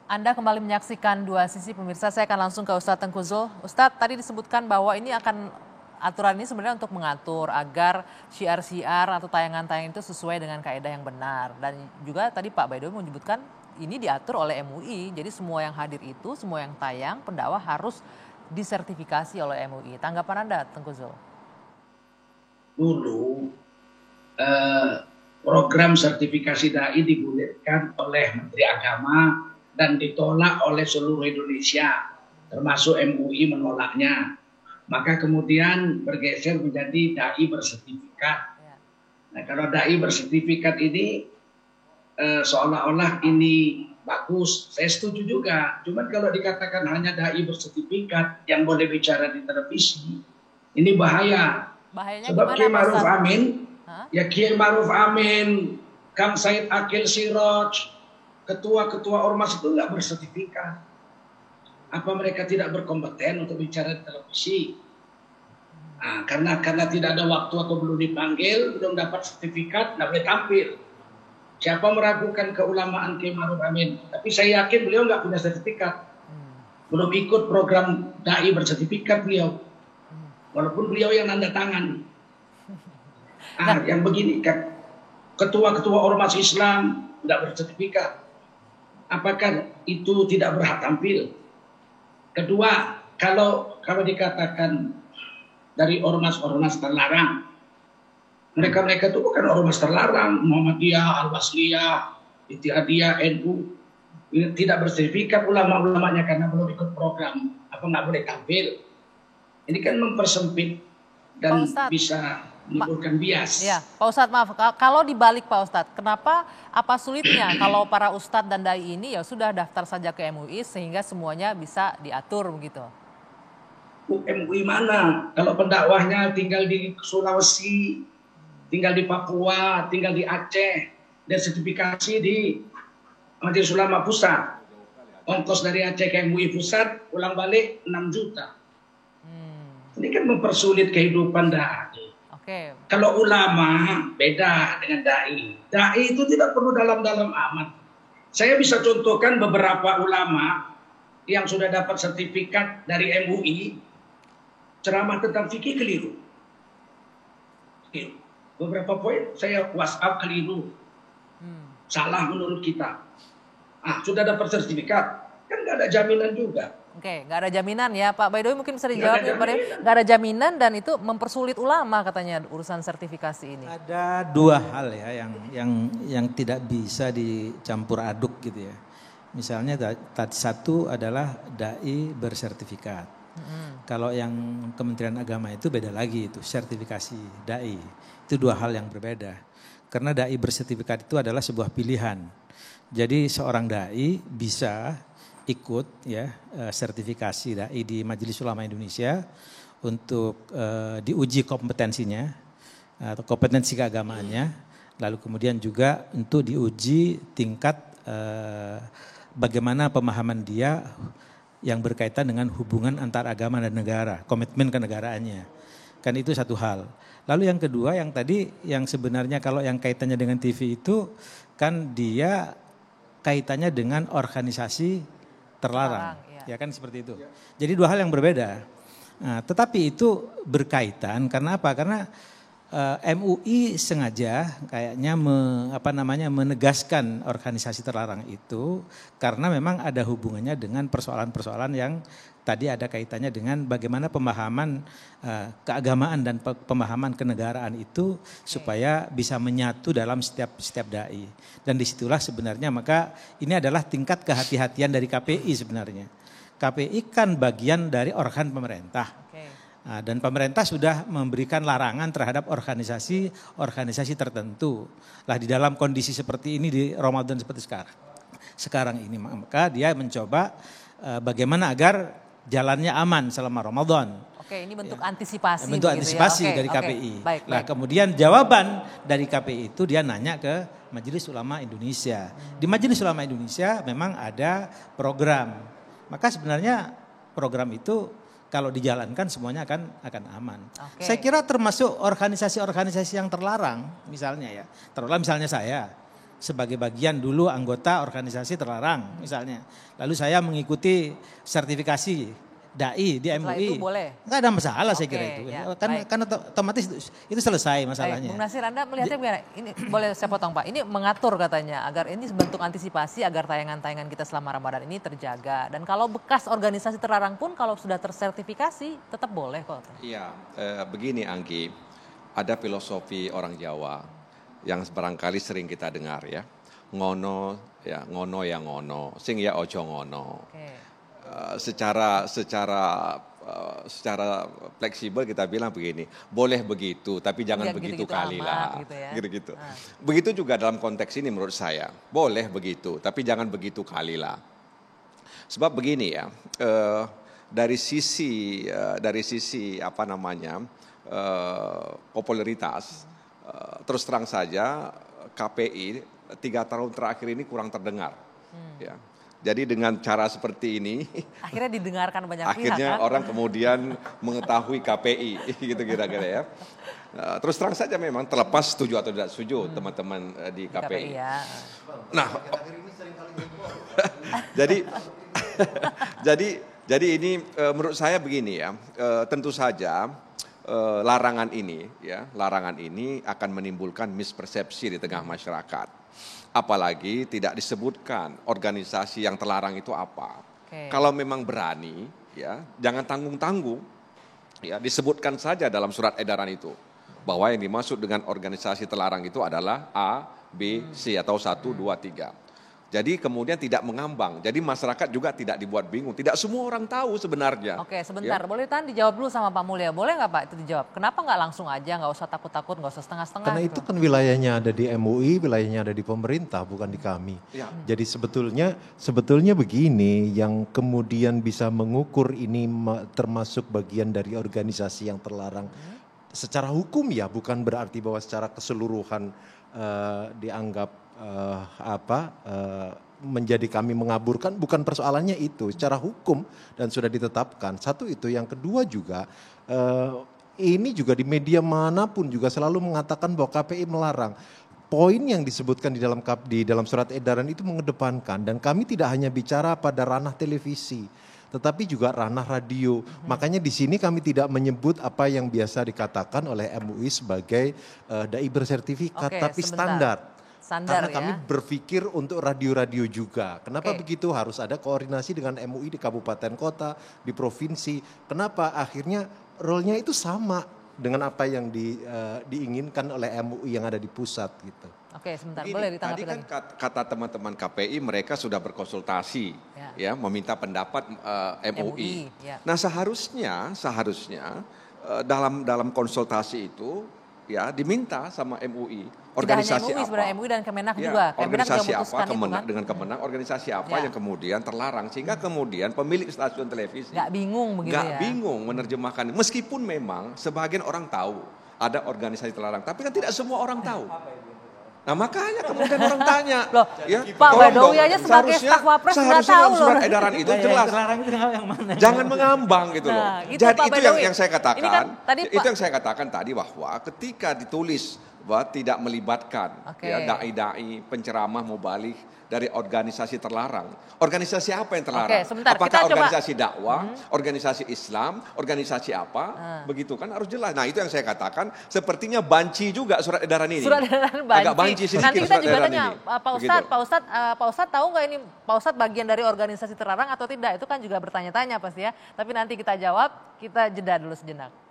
Anda kembali menyaksikan Dua Sisi. Pemirsa, saya akan langsung ke Ustadz Tengku Zul. Ustadz, tadi disebutkan bahwa ini akan aturan ini sebenarnya untuk mengatur agar syiar-syiar atau tayangan-tayangan itu sesuai dengan kaidah yang benar. Dan juga tadi Pak Baidowi menyebutkan ini diatur oleh MUI. Jadi semua yang hadir itu, semua yang tayang, pendakwah harus disertifikasi oleh MUI. Tanggapan Anda, Tengku Zul? Dulu program sertifikasi dai digulirkan oleh Menteri Agama dan ditolak oleh seluruh Indonesia, termasuk MUI menolaknya. Maka kemudian bergeser menjadi dai bersertifikat. Nah, kalau dai bersertifikat ini seolah-olah ini bagus, saya setuju juga. Cuman kalau dikatakan hanya dai bersertifikat yang boleh bicara di televisi, ini bahaya. Bahayanya Sebab gimana, Kiai Pak Ma'ruf Ustadz? Amin, ya Kiai Ma'ruf Amin, Kang Said Akil Siroj, ketua-ketua ormas itu nggak bersertifikat. Apa mereka tidak berkompeten untuk bicara di televisi? Nah, karena tidak ada waktu atau belum dipanggil, belum dapat sertifikat, nggak boleh tampil. Siapa meragukan keulamaan Kiai Ma'ruf Amin? Tapi saya yakin beliau nggak punya sertifikat. Belum ikut program dai bersertifikat beliau. Walaupun beliau yang nanda tangan. Yang begini kan, ketua-ketua ormas Islam nggak bersertifikat. Apakah itu tidak berhak tampil? Kedua, kalau dikatakan dari ormas-ormas terlarang, mereka itu bukan ormas terlarang. Muhammadiyah, Al-Wasliyah, Ittihadiyah, NU, tidak bersertifikat ulama-ulamanya karena belum ikut program. Apa nggak boleh tampil? Ini kan mempersempit dan bisa menimbulkan bias. Ya, Pak Ustadz, maaf, kalau dibalik Pak Ustadz, kenapa, apa sulitnya kalau para ustadz dan dai ini ya sudah daftar saja ke MUI sehingga semuanya bisa diatur begitu? MUI mana? Kalau pendakwahnya tinggal di Sulawesi, tinggal di Papua, tinggal di Aceh, dan sertifikasi di Majelis Ulama Pusat. Ongkos dari Aceh ke MUI Pusat, pulang balik 6 juta. Ini kan mempersulit kehidupan dai. Kalau ulama beda dengan dai. Dai itu tidak perlu dalam-dalam amat. Saya bisa contohkan beberapa ulama yang sudah dapat sertifikat dari MUI ceramah tentang fikih keliru. Beberapa poin saya WhatsApp keliru. Salah menurut kita. Sudah dapat sertifikat, kan nggak ada jaminan juga. Oke, nggak ada jaminan ya, Pak Baidowi mungkin bisa dijawab ya, Pak. Nggak ada jaminan dan itu mempersulit ulama katanya urusan sertifikasi ini. Ada dua hal ya yang tidak bisa dicampur aduk gitu ya. Misalnya tadi satu adalah dai bersertifikat. Kalau yang Kementerian Agama itu beda lagi, itu sertifikasi dai. Itu dua hal yang berbeda. Karena dai bersertifikat itu adalah sebuah pilihan. Jadi seorang dai bisa ikut ya sertifikasi dai di Majelis Ulama Indonesia untuk diuji kompetensinya atau kompetensi keagamaannya, lalu kemudian juga untuk diuji tingkat bagaimana pemahaman dia yang berkaitan dengan hubungan antar agama dan negara, komitmen kenegaraannya. Kan itu satu hal. Lalu yang kedua yang tadi yang sebenarnya kalau yang kaitannya dengan TV itu kan dia kaitannya dengan organisasi terlarang, ya kan seperti itu. Jadi dua hal yang berbeda. Nah, tetapi itu berkaitan karena apa? Karena MUI sengaja kayaknya menegaskan organisasi terlarang itu karena memang ada hubungannya dengan persoalan-persoalan yang tadi ada kaitannya dengan bagaimana pemahaman keagamaan dan pemahaman kenegaraan itu supaya bisa menyatu dalam setiap dai. Dan disitulah sebenarnya maka ini adalah tingkat kehati-hatian dari KPI sebenarnya. KPI kan bagian dari organ pemerintah. Dan pemerintah sudah memberikan larangan terhadap organisasi tertentu. Lah di dalam kondisi seperti ini di Ramadan seperti sekarang ini maka dia mencoba bagaimana agar jalannya aman selama Ramadan. Oke, ini bentuk antisipasi. Bentuk antisipasi dari KPI. Baik. Kemudian jawaban dari KPI itu dia nanya ke Majelis Ulama Indonesia. Di Majelis Ulama Indonesia memang ada program. Maka sebenarnya program itu kalau dijalankan semuanya akan aman. Saya kira termasuk organisasi-organisasi yang terlarang misalnya ya. Terulang misalnya saya sebagai bagian dulu anggota organisasi terlarang misalnya. Lalu saya mengikuti sertifikasi dai di Setelah MUI. itu boleh? Nggak ada masalah saya Oke, kira itu. ya, Kan otomatis itu selesai masalahnya. Bung Nasir, Anda melihatnya bagaimana? Ini boleh saya potong Pak. Ini mengatur katanya agar ini bentuk antisipasi agar tayangan-tayangan kita selama Ramadan ini terjaga. Dan kalau bekas organisasi terlarang pun kalau sudah tersertifikasi tetap boleh kok. Iya, begini Anggi, ada filosofi orang Jawa yang barangkali sering kita dengar ya. Ngono ya ngono, sing ya ojo ngono. Oke. Secara fleksibel kita bilang begini, boleh begitu tapi jangan Jangan begitu gitu-gitu kali amat, lah, gitu ya. gitu-gitu. Begitu juga dalam konteks ini menurut saya, boleh begitu tapi jangan begitu kali lah. Sebab begini ya, dari sisi apa namanya popularitas, terus terang saja KPI 3 tahun terakhir ini kurang terdengar, ya. Jadi dengan cara seperti ini, Akhirnya didengarkan banyak pihak akhirnya kan? orang kemudian mengetahui KPI, gitu kira-kira ya. Terus terang saja memang terlepas setuju atau tidak setuju teman-teman di KPI. ya. Nah, jadi ini menurut saya begini ya, tentu saja larangan ini akan menimbulkan mispersepsi di tengah masyarakat. Apalagi tidak disebutkan organisasi yang terlarang itu apa. Oke. Kalau memang berani, ya jangan tanggung-tanggung, ya disebutkan saja dalam surat edaran itu bahwa yang dimaksud dengan organisasi terlarang itu adalah A, B, C atau 1, 2, 3. Jadi kemudian tidak mengambang. Jadi masyarakat juga tidak dibuat bingung. Tidak semua orang tahu sebenarnya. Oke, sebentar. Ya. Boleh tahan dijawab dulu sama Pak Mulya. Boleh nggak Pak itu dijawab? Kenapa nggak langsung aja, nggak usah takut-takut, nggak usah setengah-setengah? Karena gitu? itu kan wilayahnya ada di MUI, wilayahnya ada di pemerintah, bukan di kami. Ya. Jadi sebetulnya begini, yang kemudian bisa mengukur ini termasuk bagian dari organisasi yang terlarang. Secara hukum ya, bukan berarti bahwa secara keseluruhan dianggap menjadi kami mengaburkan, bukan persoalannya itu. Secara hukum dan sudah ditetapkan. Satu itu, yang kedua juga ini juga di media manapun juga selalu mengatakan bahwa KPI melarang. Poin yang disebutkan di dalam surat edaran itu mengedepankan, dan kami tidak hanya bicara pada ranah televisi, tetapi juga ranah radio. Makanya di sini kami tidak menyebut apa yang biasa dikatakan oleh MUI sebagai dai bersertifikat, Oke, tapi sebentar. standar. Standar Karena kami ya. berpikir untuk radio-radio juga. Kenapa Oke. begitu? Harus ada koordinasi dengan MUI di kabupaten kota, di provinsi. Kenapa? Akhirnya role-nya itu sama dengan apa yang diinginkan oleh MUI yang ada di pusat gitu. Oke, sebentar. Begini, Boleh tadi ditanggapi kan lagi. kata teman-teman KPI mereka sudah berkonsultasi, ya meminta pendapat MUI. ya. Nah seharusnya dalam konsultasi itu ya diminta sama MUI Tidak hanya organisasi MUI apa, sebenarnya, MUI dan Kemenak ya, juga. Kemenak juga organisasi apa memutuskan itu kan. dengan Kemenang, organisasi apa Ya. yang kemudian terlarang sehingga kemudian pemilik stasiun televisi Nggak bingung begitu nggak ya. bingung menerjemahkan, meskipun memang sebagian orang tahu ada organisasi terlarang, tapi kan tidak semua orang tahu. Nah makanya kemudian orang tanya, Loh, ya, Pak tolong Badawi dong, aja sebagai seharusnya- staf Wapres nggak seharusnya tahu dalam surat loh. edaran itu Yang jelas, terlarang itu yang mana? jangan mengambang gitu loh. Nah, gitu, Jadi Pak itu Badawi. yang saya katakan, Ini kan tadi itu Pak- yang saya katakan tadi bahwa ketika ditulis bahwa tidak melibatkan Oke. ya dai-dai, penceramah, mubalik dari organisasi terlarang. Organisasi apa yang terlarang? Oke, sebentar, Apakah kita coba- organisasi dakwah, organisasi Islam, organisasi apa? Begitu kan harus jelas. Nah, itu yang saya katakan sepertinya banci juga surat edaran ini. Surat edaran banci. Agak banci sedikit Nanti kita surat juga edaran tanya, ini. Pak Begitu. Ustadz, Pak Ustadz tahu nggak ini Pak Ustadz bagian dari organisasi terlarang atau tidak? Itu kan juga bertanya-tanya pasti ya. Tapi nanti kita jawab, kita jeda dulu sejenak.